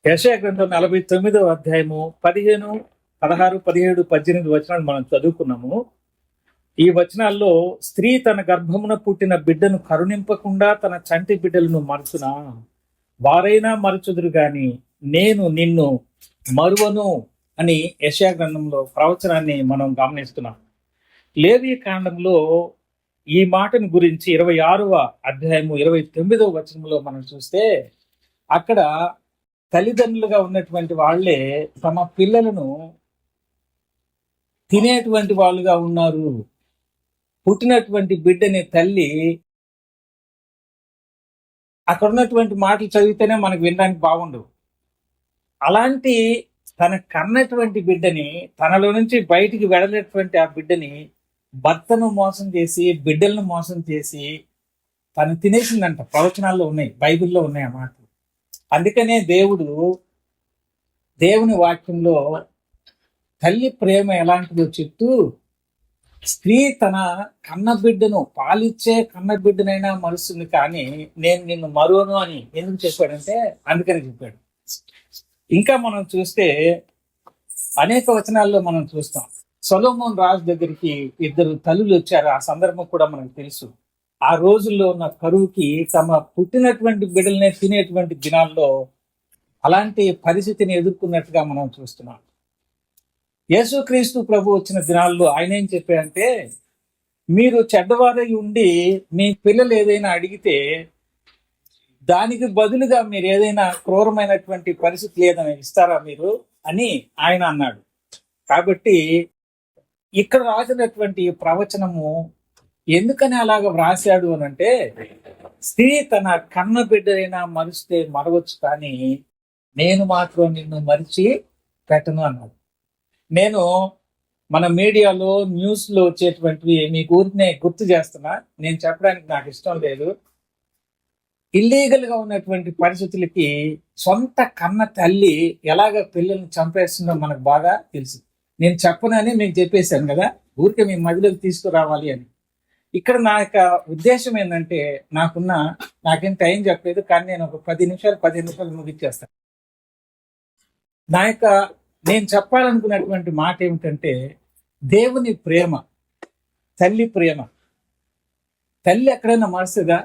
యెషయా గ్రంథం 49వ అధ్యాయము 15, 16, 17, 18 వచనాలు మనం చదువుకున్నాము. ఈ వచనాల్లో స్త్రీ తన గర్భమున పుట్టిన బిడ్డను కరుణింపకుండా తన చంటి బిడ్డలను మరచునా, వారైనా మరచుదురు గాని నేను నిన్ను మరువను అని యెషయా గ్రంథంలో ప్రవచనాన్ని మనం గమనిస్తున్నాం. లేవి కాండంలో ఈ మాటను గురించి 26వ అధ్యాయము 29వ వచనంలో మనం చూస్తే అక్కడ తల్లిదండ్రులుగా ఉన్నటువంటి వాళ్ళే తమ పిల్లలను తినేటువంటి వాళ్ళుగా ఉన్నారు. పుట్టినటువంటి బిడ్డని తల్లి అక్కడ ఉన్నటువంటి మాటలు చదివితేనే మనకు వినడానికి బాగుండవు. అలాంటి తన కన్నటువంటి బిడ్డని, తనలో నుంచి బయటికి వెళ్ళలేటువంటి ఆ బిడ్డని భర్తను మోసం చేసి, బిడ్డలను మోసం చేసి తను తినేసిందంట. ప్రవచనాల్లో ఉన్నాయి, బైబిల్లో ఉన్నాయి ఆ మాటలు. అందుకనే దేవుని వాక్యంలో తల్లి ప్రేమ ఎలాంటిదో చెప్తూ, స్త్రీ తన కన్నబిడ్డను, పాలిచ్చే కన్నబిడ్డనైనా మరుస్తుంది కానీ నేను నిన్ను మరువను అని ఎందుకు చెప్పాడంటే అందుకని చెప్పాడు. ఇంకా మనం చూస్తే అనేక వచనాల్లో మనం చూస్తాం. సొలొమోన్ రాజు దగ్గరికి 2 తల్లులు వచ్చారు. ఆ సందర్భం కూడా మనకు తెలుసు. ఆ రోజుల్లో ఉన్న కరువుకి తమ పుట్టినటువంటి బిడ్డలనే తినేటువంటి దినాల్లో అలాంటి పరిస్థితిని ఎదుర్కొన్నట్టుగా మనం చూస్తున్నాం. యేసుక్రీస్తు ప్రభు వచ్చిన దినాల్లో ఆయన ఏం చెప్పారంటే, మీరు చెడ్డవారై ఉండి మీ పిల్లలు ఏదైనా అడిగితే దానికి బదులుగా మీరు ఏదైనా క్రూరమైనటువంటి పరిస్థితి ఏదైనా ఇస్తారా మీరు అని ఆయన అన్నాడు. కాబట్టి ఇక్కడ రాసినటువంటి ప్రవచనము ఎందుకని అలాగ వ్రాసాడు అని అంటే, స్త్రీ తన కన్న బిడ్డైనా మరిస్తే మరవచ్చు కానీ నేను మాత్రం నిన్ను మరిచి పెట్టను అన్నాడు. నేను మన మీడియాలో న్యూస్లో వచ్చేటువంటివి మీకు ఊరినే గుర్తు చేస్తున్నా, నేను చెప్పడానికి నాకు ఇష్టం లేదు. ఇల్లీగల్ గా ఉన్నటువంటి పరిస్థితులకి సొంత కన్న తల్లి ఎలాగ పిల్లల్ని చంపేస్తుందో మనకు బాగా తెలుసు. నేను చెప్పనని మీకు చెప్పేశాను కదా, ఊరికే మీ మధ్యలోకి తీసుకురావాలి అని. ఇక్కడ నా యొక్క ఉద్దేశం ఏంటంటే, నాకేం టైం చెప్పలేదు కానీ నేను ఒక 15 నిమిషాలు ముగించేస్తాను. నేను చెప్పాలనుకున్నటువంటి మాట ఏమిటంటే, దేవుని ప్రేమ, తల్లి ప్రేమ. తల్లి ఎక్కడైనా మరుస్తుందా?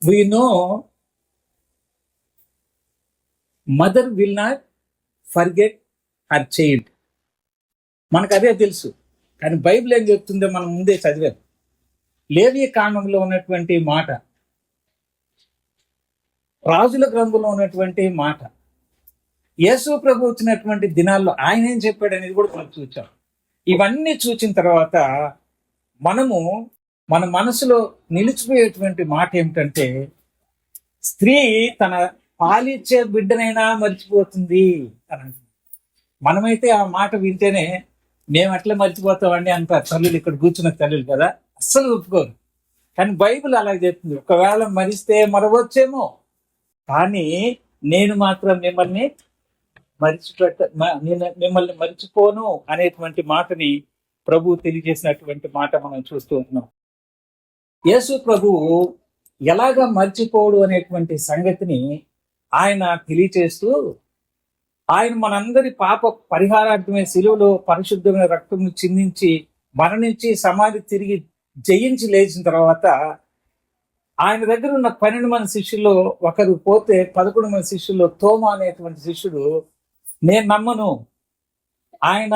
We know mother will not forget her child. మనకు అదే తెలుసు. కానీ బైబిల్ ఏం చెప్తుందో మనం ముందే చదివాం. లేవి కాండంలో ఉన్నటువంటి మాట, రాజుల గ్రంథంలో ఉన్నటువంటి మాట, యేసు ప్రభు వచ్చినటువంటి దినాల్లో ఆయన ఏం చెప్పాడు అనేది కూడా మనం చూచాం. ఇవన్నీ చూచిన తర్వాత మనము మన మనసులో నిలిచిపోయేటువంటి మాట ఏమిటంటే, స్త్రీ తన పాలిచ్చే బిడ్డనైనా మర్చిపోతుంది అని అంటుంది. మనమైతే ఆ మాట వింటేనే మేము అట్లా మర్చిపోతామండి అంటారు తల్లులు, ఇక్కడ కూర్చున్న తల్లులు కదా, అస్సలు ఒప్పుకోరు. కానీ బైబిల్ అలాగే చెప్తుంది, ఒకవేళ మరిస్తే మరవచ్చేమో కానీ నేను మాత్రం మిమ్మల్ని మిమ్మల్ని మర్చిపోను అనేటువంటి మాటని ప్రభు తెలియజేసినటువంటి మాట మనం చూస్తూ ఉంటున్నాం. యేసు ప్రభువు ఎలాగా మర్చిపోడు అనేటువంటి సంగతిని ఆయన తెలియచేస్తూ, ఆయన మనందరి పాప పరిహారార్థమే శిలువలో పరిశుద్ధమైన రక్తంను చిందించి మరణించి సమాధి తిరిగి జయించి లేచిన తర్వాత ఆయన దగ్గర ఉన్న 12 మంది శిష్యుల్లో ఒకరు పోతే 11 మంది శిష్యుల్లో తోమా అనేటువంటి శిష్యుడు, నేను నమ్మను, ఆయన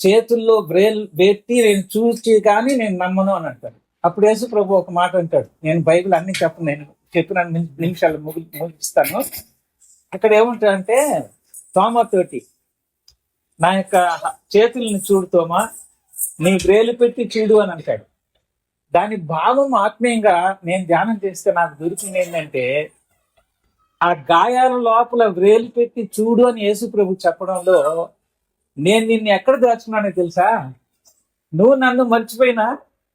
చేతుల్లో బ్రేల్ పెట్టి నేను చూసి కానీ నేను నమ్మను అని అంటాడు. అప్పుడు యేసు ప్రభు ఒక మాట అంటాడు, నేను బైబిల్ అన్ని చెప్పను, నేను చెప్పిన నిమిషాలు ముగిస్తాను. అక్కడ ఏముంటాడంటే, తోమతోటి నా యొక్క చేతుల్ని చూడు తోమా, నీ బ్రేలు పెట్టి చూడు అని అంటాడు. దాని భావం ఆత్మీయంగా నేను ధ్యానం చేస్తే నాకు దొరికింది ఏంటంటే, ఆ గాయాల లోపల వ్రేలు పెట్టి చూడు అని యేసు ప్రభు చెప్పడంలో నేను నిన్ను ఎక్కడ దాచుకున్నానో తెలుసా, నువ్వు నన్ను మర్చిపోయినా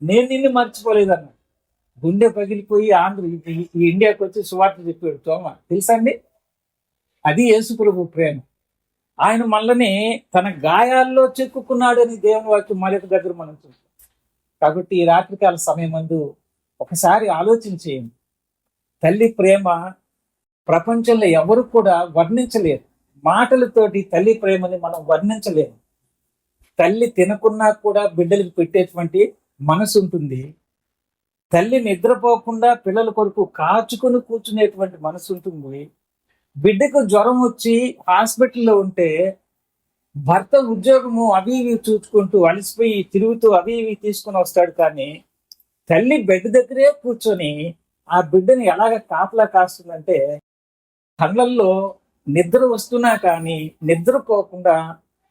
నేను నిన్ను మర్చిపోలేదన్న. గుండె పగిలిపోయి ఈ ఇండియాకి వచ్చి సువార్త చెప్పాడు తోమ, తెలుసా అండి? అది యేసు ప్రభు ప్రేమ. ఆయన మళ్ళని తన గాయాల్లో చెక్కుకున్నాడు అని దేవుని వాక్యం మరొక దగ్గర మనం చూస్తాం. కాబట్టి ఈ రాత్రికాల సమయం ముందు ఒకసారి ఆలోచించేయండి. తల్లి ప్రేమ ప్రపంచంలో ఎవరు కూడా వర్ణించలేరు. మాటలతోటి తల్లి ప్రేమని మనం వర్ణించలేము. తల్లి తినకున్నా కూడా బిడ్డలకు పెట్టేటువంటి మనసు ఉంటుంది. తల్లి నిద్రపోకుండా పిల్లల కొరకు కాచుకొని కూర్చునేటువంటి మనసు ఉంటుంది. బిడ్డకు జ్వరం వచ్చి హాస్పిటల్లో ఉంటే భర్త ఉద్యోగము అవి ఇవి చూసుకుంటూ అలసిపోయి తిరుగుతూ అవి ఇవి తీసుకుని వస్తాడు. కానీ తల్లి బెడ్ దగ్గరే కూర్చొని ఆ బిడ్డని ఎలాగ కాపలా కాస్తుందంటే, కళ్ళల్లో నిద్ర వస్తున్నా కానీ నిద్రపోకుండా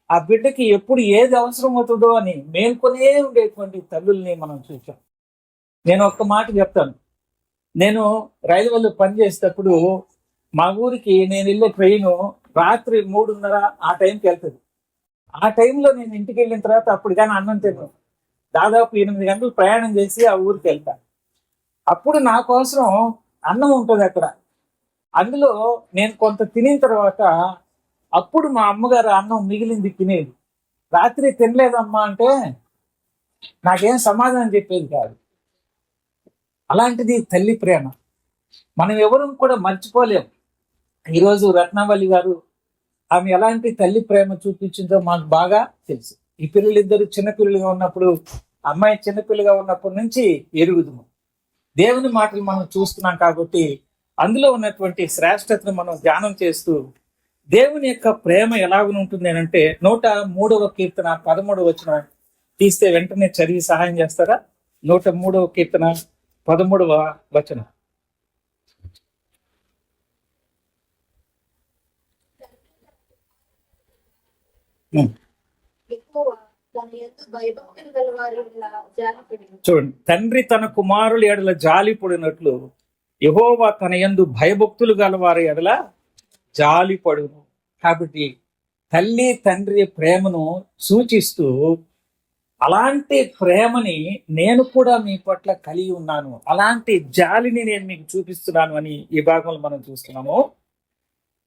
ఆ బిడ్డకి ఎప్పుడు ఏది అవసరం అవుతుందో అని మేల్కొనే ఉండేటువంటి తల్లుల్ని మనం చూసాం. నేను ఒక్క మాట చెప్తాను. నేను రైల్వేలో పనిచేసేటప్పుడు మా ఊరికి నేను వెళ్ళే ట్రైను రాత్రి 3:30 ఆ టైంకి వెళ్తుంది. ఆ టైంలో నేను ఇంటికి వెళ్ళిన తర్వాత అప్పుడు కానీ అన్నం తిన్నాను. దాదాపు 8 గంటలు ప్రయాణం చేసి ఆ ఊరికి వెళ్తాను. అప్పుడు నా కోసం అన్నం ఉంటుంది అక్కడ. అందులో నేను కొంత తినిన తర్వాత అప్పుడు మా అమ్మగారు అన్నం మిగిలింది తినేది. రాత్రి తినలేదమ్మా అంటే నాకేం సమాధానం చెప్పేది కాదు. అలాంటిది తల్లి ప్రేమ. మనం ఎవరు కూడా మర్చిపోలేం. ఈరోజు రత్నావళి గారు ఆమె ఎలాంటి తల్లి ప్రేమ చూపించిందో మాకు బాగా తెలుసు. ఈ పిల్లలిద్దరు చిన్నపిల్లలుగా ఉన్నప్పుడు, అమ్మాయి చిన్నపిల్లగా ఉన్నప్పటి నుంచి ఎరుగుదుము. దేవుని మాటలు మనం చూస్తున్నాం కాబట్టి అందులో ఉన్నటువంటి శ్రేష్టతను మనం ధ్యానం చేస్తూ దేవుని యొక్క ప్రేమ ఎలాగుంటుంది అంటే 103వ కీర్తన 13వ వచనం తీస్తే వెంటనే చదివి సహాయం చేస్తారా? 103వ కీర్తన 13వ వచనం. చూడండి, తండ్రి తన కుమారుల ఎడల జాలి పడినట్లు యెహోవా తన యందు భయభక్తులు గలవారి ఎడల జాలి పడును. కాబట్టి తల్లి తండ్రి ప్రేమను సూచిస్తూ అలాంటి ప్రేమని నేను కూడా మీ పట్ల కలిగి ఉన్నాను, అలాంటి జాలిని నేను మీకు చూపిస్తున్నాను అని ఈ భాగంలో మనం చూస్తున్నాము.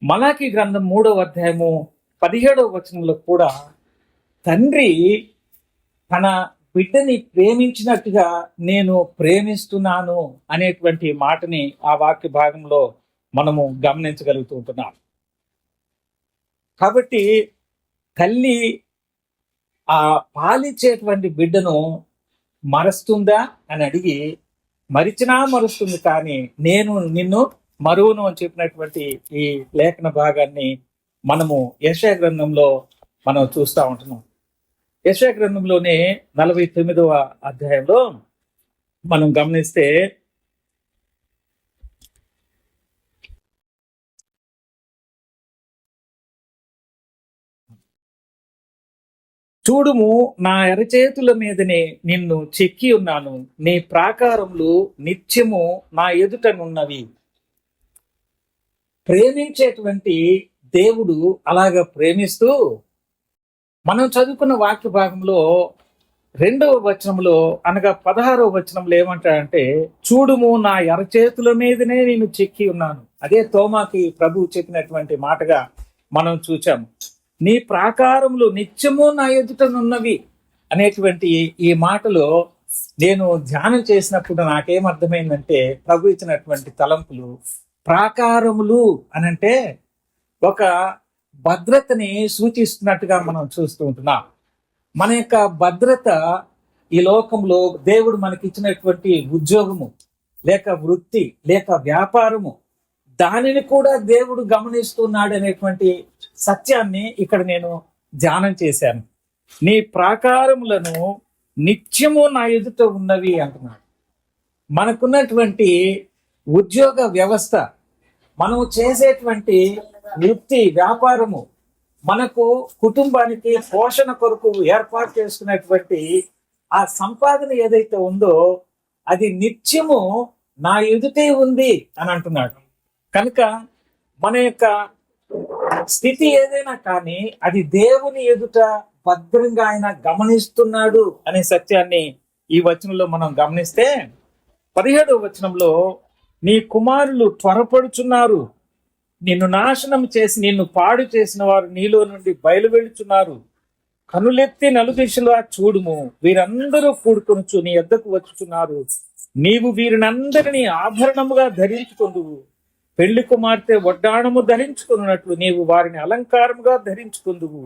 మలాకి గ్రంథం 3వ అధ్యాయము 17వ వచనంలో కూడా తండ్రి తన బిడ్డని ప్రేమించినట్టుగా నేను ప్రేమిస్తున్నాను అనేటువంటి మాటని ఆ వాక్య భాగంలో మనము గమనించగలుగుతూ ఉంటున్నాం. కాబట్టి తల్లి ఆ పాలిచ్చేటువంటి బిడ్డను మరుస్తుందా అని అడిగి, మరిచినా మరుస్తుంది కానీ నేను నిన్ను మరువను అని చెప్పినటువంటి ఈ లేఖన భాగాన్ని మనము యెషయా గ్రంథంలో మనం చూస్తూ ఉంటున్నాం. యెషయా గ్రంథంలోనే 49వ అధ్యాయంలో మనం గమనిస్తే చూడుము, నా ఎరచేతుల మీదనే నిన్ను చెక్కి ఉన్నాను, నీ ప్రాకారములు నిత్యము నా ఎదుటనున్నవి. ప్రేమించేటువంటి దేవుడు అలాగ ప్రేమిస్తూ మనం చదువుకున్న వాక్య భాగంలో 2వ వచనంలో అనగా 16వ వచనంలో ఏమంటాడంటే, చూడుము నా ఎరచేతుల మీదనే నేను చెక్కి ఉన్నాను. అదే తోమాకి ప్రభువు చెప్పినటువంటి మాటగా మనం చూచాము. నీ ప్రాకారములు నిత్యము నా ఎదుటనున్నవి అనేటువంటి ఈ మాటలో నేను ధ్యానం చేసినప్పుడు నాకేమర్థమైందంటే, ప్రభు ఇచ్చినటువంటి తలంపులు ప్రాకారములు అనంటే ఒక భద్రతని సూచిస్తున్నట్టుగా మనం చూస్తూ ఉంటున్నాం. మన యొక్క భద్రత ఈ లోకంలో దేవుడు మనకి ఇచ్చినటువంటి ఉద్యోగము లేక వృత్తి లేక వ్యాపారము, దానిని కూడా దేవుడు గమనిస్తున్నాడు అనేటువంటి సత్యాన్ని ఇక్కడ నేను ధ్యానం చేశాను. నీ ప్రాకారములను నిత్యము నా ఎదుట ఉన్నవి అంటున్నాడు. మనకున్నటువంటి ఉద్యోగ వ్యవస్థ, మనము చేసేటువంటి వృత్తి వ్యాపారము, మనకు కుటుంబానికి పోషణ కొరకు ఏర్పాటు చేసుకున్నటువంటి ఆ సంపాదన ఏదైతే ఉందో అది నిత్యము నా ఎదుటే ఉంది అని అంటున్నాడు. కనుక మన యొక్క స్థితి ఏదైనా కానీ అది దేవుని ఎదుట భద్రంగా ఆయన గమనిస్తున్నాడు అనే సత్యాన్ని ఈ వచనంలో మనం గమనిస్తే 17వ వచనంలో, నీ కుమారులు త్వరపడుచున్నారు, నిన్ను నాశనం చేసి నిన్ను పాడు చేసిన వారు నీలో నుండి బయలువెళుచున్నారు, కనులెత్తి నలుదిశలా చూడుము, వీరందరూ కూడుకొనుచు నీ యొద్దకు వచ్చుచున్నారు, నీవు వీరినందరినీ ఆభరణముగా ధరించుకొందువు, పెళ్లి కుమార్తె వడ్డాణము ధరించుకున్నట్లు నీవు వారిని అలంకారముగా ధరించుకుందువు.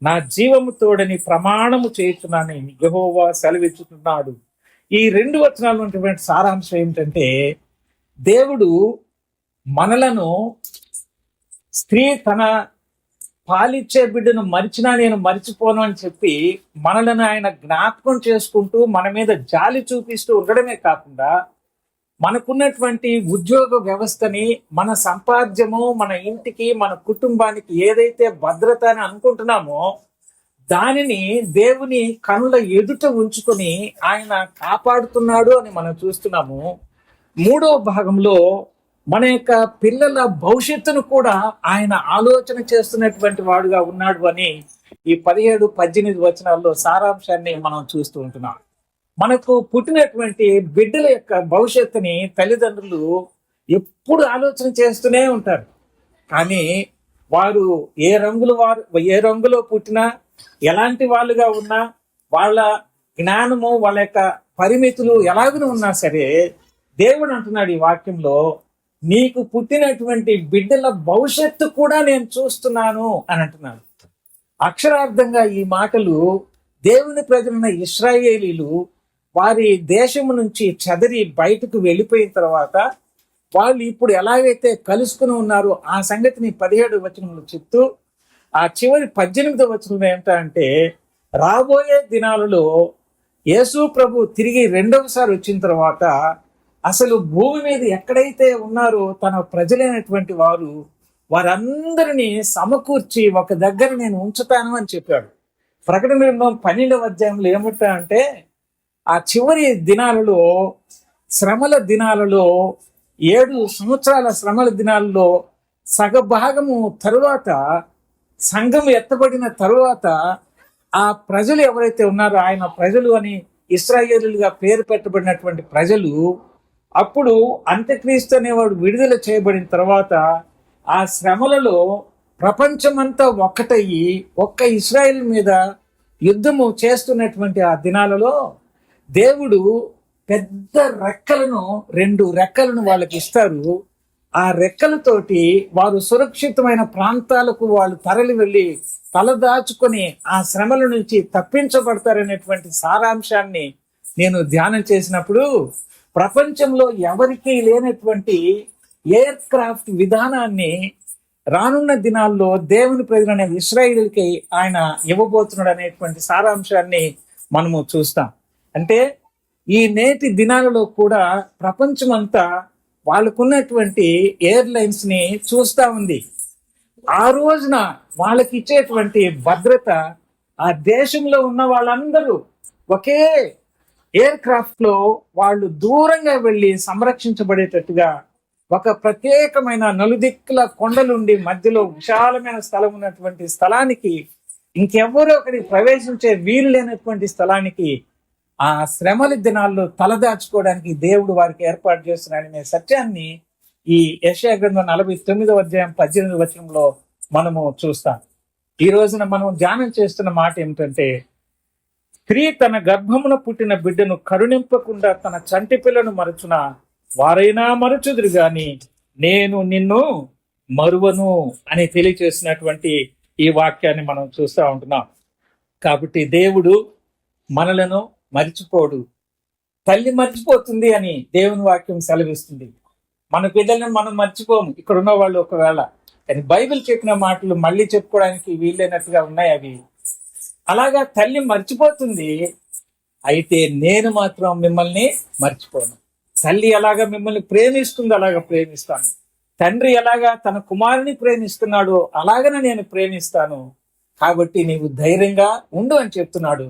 నా జీవము తోడని ప్రమాణము చేయుచున్నానని యెహోవా సెలవిచ్చుతున్నాడు. ఈ 2 వచనాలు ఉన్నటువంటి సారాంశం ఏమిటంటే, దేవుడు మనలను, స్త్రీ తన పాలిచ్చే బిడ్డను మరిచినా నేను మరిచిపోను అని చెప్పి మనలను ఆయన జ్ఞాపకం చేసుకుంటూ మన మీద జాలి చూపిస్తూ ఉండడమే కాకుండా, మనకున్నటువంటి ఉద్యోగ వ్యవస్థని, మన సంపాద్యము, మన ఇంటికి, మన కుటుంబానికి ఏదైతే భద్రత అని అనుకుంటున్నామో దానిని దేవుని కనుల ఎదుట ఉంచుకొని ఆయన కాపాడుతున్నాడు అని మనం చూస్తున్నాము. 3వ భాగంలో మన యొక్క పిల్లల భవిష్యత్తును కూడా ఆయన ఆలోచన చేస్తున్నటువంటి వాడుగా ఉన్నాడు అని ఈ 17, 18 వచనాల్లో సారాంశాన్ని మనం చూస్తూ ఉంటున్నాం. మనకు పుట్టినటువంటి బిడ్డల యొక్క భవిష్యత్తుని తల్లిదండ్రులు ఎప్పుడు ఆలోచన చేస్తూనే ఉంటారు. కానీ వారు ఏ రంగులో పుట్టినా, ఎలాంటి వాళ్ళుగా ఉన్నా, వాళ్ళ జ్ఞానము, వాళ్ళ యొక్క పరిమితులు ఎలాగూ ఉన్నా సరే, దేవుడు అంటున్నాడు ఈ వాక్యంలో, నీకు పుట్టినటువంటి బిడ్డల భవిష్యత్తు కూడా నేను చూస్తున్నాను అని అంటున్నాడు. అక్షరార్థంగా ఈ మాటలు దేవుని ప్రజలైన ఇశ్రాయేలీలు వారి దేశము నుంచి చెదరి బయటకు వెళ్ళిపోయిన తర్వాత వాళ్ళు ఇప్పుడు ఎలాగైతే కలుసుకుని ఉన్నారో ఆ సంగతిని 17వ వచనంలో చెప్తూ, ఆ చివరి 18వ వచనంలో ఏమిటంటే, రాబోయే దినాలలో యేసు ప్రభు తిరిగి 2వసారి వచ్చిన తర్వాత అసలు భూమి మీద ఎక్కడైతే ఉన్నారో తన ప్రజలైనటువంటి వారందరినీ సమకూర్చి ఒక దగ్గర నేను ఉంచుతాను అని చెప్పాడు. ప్రకటన గ్రంథం 12వ అధ్యాయంలో ఏమిటా అంటే, ఆ చివరి దినాలలో, శ్రమల దినాలలో, 7 సంవత్సరాల శ్రమల దినాలలో సగభాగము తరువాత, సంఘం ఎత్తబడిన తరువాత, ఆ ప్రజలు ఎవరైతే ఉన్నారో ఆయన ప్రజలు అని ఇశ్రాయేలుగా పేరు పెట్టబడినటువంటి ప్రజలు, అప్పుడు అంత్యక్రీస్తు అనేవాడు విడుదల చేయబడిన తర్వాత ఆ శ్రమలలో ప్రపంచమంతా ఒక్కటయ్యి ఒక్క ఇశ్రాయేల్ మీద యుద్ధము చేస్తున్నటువంటి ఆ దినాలలో దేవుడు పెద్ద రెక్కలను, 2 రెక్కలను వాళ్ళకి ఇస్తారు. ఆ రెక్కలతోటి వారు సురక్షితమైన ప్రాంతాలకు వాళ్ళు తరలి వెళ్ళి తలదాచుకొని ఆ శ్రమల నుంచి తప్పించబడతారనేటువంటి సారాంశాన్ని నేను ధ్యానం చేసినప్పుడు, ప్రపంచంలో ఎవరికీ లేనటువంటి ఎయిర్ క్రాఫ్ట్ విధానాన్ని రానున్న దినాల్లో దేవుని ప్రజలైన ఇశ్రాయేలుకి ఆయన ఇవ్వబోతున్నాడు అనేటువంటి సారాంశాన్ని మనము చూస్తాం. అంటే ఈ నేటి దినాలలో కూడా ప్రపంచమంతా వాళ్ళకున్నటువంటి ఎయిర్లైన్స్ ని చూస్తా ఉంది. ఆ రోజున వాళ్ళకి ఇచ్చేటువంటి భద్రత, ఆ దేశంలో ఉన్న వాళ్ళందరూ ఒకే ఎయిర్ క్రాఫ్ట్ లో వాళ్ళు దూరంగా వెళ్ళి సంరక్షించబడేటట్టుగా ఒక ప్రత్యేకమైన నలుదిక్కుల కొండలుండి మధ్యలో విశాలమైన స్థలం ఉన్నటువంటి స్థలానికి, ఇంకెవ్వరూ ఒకరికి ప్రవేశించే వీలు లేనటువంటి స్థలానికి ఆ శ్రమల దినాల్లో తలదాచుకోవడానికి దేవుడు వారికి ఏర్పాటు చేస్తున్నాడనే సత్యాన్ని ఈ యెషయా గ్రంథం 49వ అధ్యాయం 18వ వచనంలో మనము చూస్తాం. ఈ రోజున మనం ధ్యానం చేస్తున్న మాట ఏమిటంటే, స్త్రీ తన గర్భమున పుట్టిన బిడ్డను కరుణింపకుండా తన చంటి పిల్లను మరచున వారైనా మరచుదురు గాని నేను నిన్ను మరువను అని తెలియచేసినటువంటి ఈ వాక్యాన్ని మనం చూస్తూ ఉంటున్నాం. కాబట్టి దేవుడు మనలను మర్చిపోడు. తల్లి మర్చిపోతుంది అని దేవుని వాక్యం సెలవిస్తుంది. మన పిల్లల్ని మనం మర్చిపోము, ఇక్కడ ఉన్న వాళ్ళు ఒకవేళ. కానీ బైబిల్ చెప్పిన మాటలు మళ్ళీ చెప్పుకోవడానికి వీలైనట్టుగా ఉన్నాయి అవి. అలాగా తల్లి మర్చిపోతుంది, అయితే నేను మాత్రం మిమ్మల్ని మర్చిపోను. తల్లి ఎలాగా మిమ్మల్ని ప్రేమిస్తుందో అలాగా ప్రేమిస్తాను. తండ్రి ఎలాగా తన కుమారుని ప్రేమిస్తున్నాడో అలాగనే నేను ప్రేమిస్తాను. కాబట్టి నీవు ధైర్యంగా ఉండు అని చెప్తున్నాడు.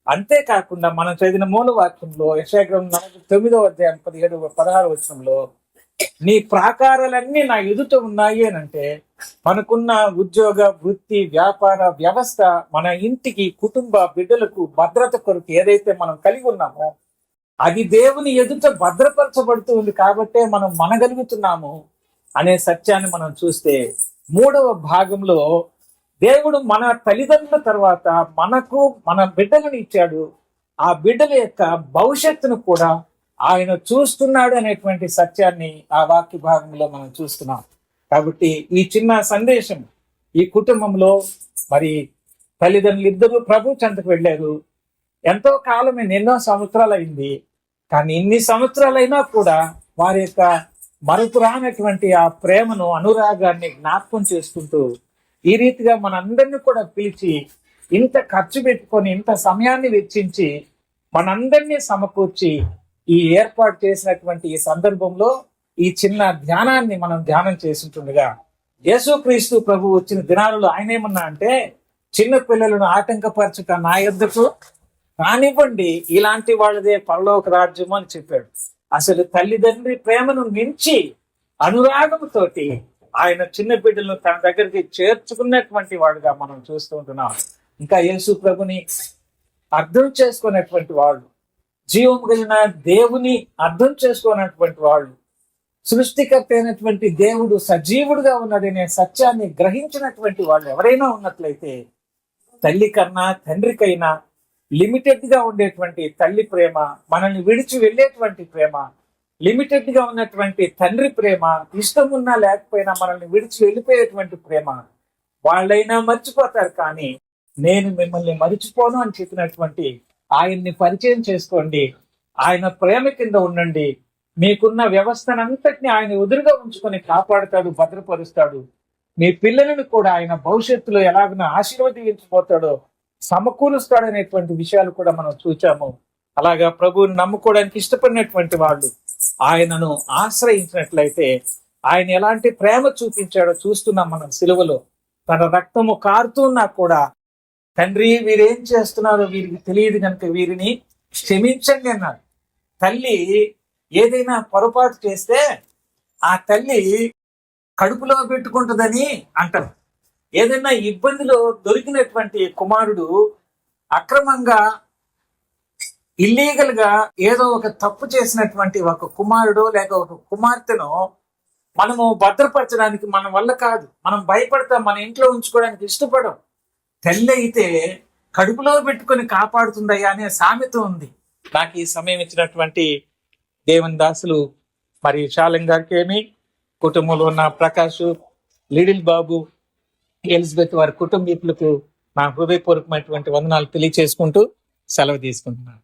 అంతేకాకుండా మనం చదివిన మూల వాక్యంలో యెషయా గ్రంథం 49వ అధ్యాయం 17, 16 వచనంలో, నీ ప్రాకారాలన్నీ నా ఎదుట ఉన్నాయి అని అంటే, మనకున్న ఉద్యోగ, వృత్తి, వ్యాపార వ్యవస్థ, మన ఇంటికి, కుటుంబ బిడ్డలకు భద్రత కొరకు ఏదైతే మనం కలిగి ఉన్నామో అది దేవుని ఎదుట భద్రపరచబడుతూ ఉంది. కాబట్టే మనం మనగలుగుతున్నాము అనే సత్యాన్ని మనం చూస్తే, 3వ భాగంలో దేవుడు మన తల్లిదండ్రుల తర్వాత మనకు మన బిడ్డలను ఇచ్చాడు. ఆ బిడ్డల యొక్క భవిష్యత్తును కూడా ఆయన చూస్తున్నాడు అనేటువంటి సత్యాన్ని ఆ వాక్య భాగంలో మనం చూస్తున్నాం. కాబట్టి ఈ చిన్న సందేశం ఈ కుటుంబంలో మరి తల్లిదండ్రులు ఇద్దరు ప్రభు చెంతకు వెళ్ళారు. ఎంతో కాలమే, ఎన్నో సంవత్సరాలు అయింది. కానీ ఇన్ని సంవత్సరాలైనా కూడా వారి యొక్క మరుపురానటువంటి ఆ ప్రేమను, అనురాగాన్ని జ్ఞాపకం చేసుకుంటూ ఈ రీతిగా మనందరినీ కూడా పిలిచి ఇంత ఖర్చు పెట్టుకొని ఇంత సమయాన్ని వెచ్చించి మనందరినీ సమకూర్చి ఈ ఏర్పాటు చేసినటువంటి ఈ సందర్భంలో ఈ చిన్న ధ్యానాన్ని మనం ధ్యానం చేస్తుండగా యేసుక్రీస్తు ప్రభు వచ్చిన దినాలలో ఆయన ఏమన్నా అంటే, చిన్న పిల్లలను ఆటంకపరచుట నా యొద్దకు రానివ్వండి, ఇలాంటి వాళ్ళదే పరలోక రాజ్యం అని చెప్పాడు. అసలు తల్లిదండ్రి ప్రేమను మించి అనురాగంతోటి ఆయన చిన్న బిడ్డలను తన దగ్గరికి చేర్చుకున్నటువంటి వాడుగా మనం చూస్తూ ఉంటున్నాం. ఇంకా యేసు ప్రభుని అర్థం చేసుకున్నటువంటి వాళ్ళు, జీవం కలిగిన దేవుని అర్థం చేసుకున్నటువంటి వాళ్ళు, సృష్టికర్త అయినటువంటి దేవుడు సజీవుడుగా ఉన్నాడనే సత్యాన్ని గ్రహించినటువంటి వాళ్ళు ఎవరైనా ఉన్నట్లయితే, తల్లి కన్నా తండ్రికైనా లిమిటెడ్ గా ఉండేటువంటి తల్లి ప్రేమ, మనల్ని విడిచి వెళ్ళేటువంటి ప్రేమ, లిమిటెడ్ గా ఉన్నటువంటి తండ్రి ప్రేమ, ఇష్టం ఉన్నా లేకపోయినా మనల్ని విడిచి వెళ్ళిపోయేటువంటి ప్రేమ వాళ్ళైనా మర్చిపోతారు. కానీ నేను మిమ్మల్ని మరిచిపోను అని చెప్పినటువంటి ఆయన్ని పరిచయం చేసుకోండి, ఆయన ప్రేమ కింద ఉండండి. మీకున్న వ్యవస్థనంతటిని ఆయన ఎదురుగా ఉంచుకొని కాపాడుతాడు, భద్రపరుస్తాడు. మీ పిల్లలను కూడా ఆయన భవిష్యత్తులో ఎలాగైనా ఆశీర్వదించిపోతాడో సమకూరుస్తాడు అనేటువంటి విషయాలు కూడా మనం చూచాము. అలాగా ప్రభువుని నమ్ముకోవడానికి ఇష్టపడినటువంటి వాళ్ళు ఆయనను ఆశ్రయించినట్లయితే ఆయన ఎలాంటి ప్రేమ చూపించాడో చూస్తున్నాం మనం. సిలువలో తన రక్తము కారుతున్నా కూడా, తండ్రి వీరేం చేస్తున్నారో వీరికి తెలియదు కనుక వీరిని క్షమించండి అన్నాడు. తల్లి ఏదైనా పొరపాటు చేస్తే ఆ తల్లి కడుపులో పెట్టుకుంటుందని అంటారు. ఏదైనా ఇబ్బందిలో దొరికినటువంటి కుమారుడు అక్రమంగా, ఇల్లీగల్ గా ఏదో ఒక తప్పు చేసినటువంటి ఒక కుమారుడు లేక ఒక కుమార్తెను మనము భద్రపరచడానికి మన వల్ల కాదు, మనం భయపడతాం, మన ఇంట్లో ఉంచుకోవడానికి ఇష్టపడం. తల్లి అయితే కడుపులో పెట్టుకొని కాపాడుతుందయ్యా అనే సామెత ఉంది. నాకు ఈ సమయం ఇచ్చినటువంటి దేవుని దాసులు మరి శాలం గారికి ఏమి, కుటుంబంలో ఉన్న ప్రకాష్, లిడిల్ బాబు, ఎలిజబెత్ వారి కుటుంబీకులకు నా హృదయపూర్వకమైనటువంటి వందనాలు తెలియచేసుకుంటూ సెలవు తీసుకుంటున్నాను.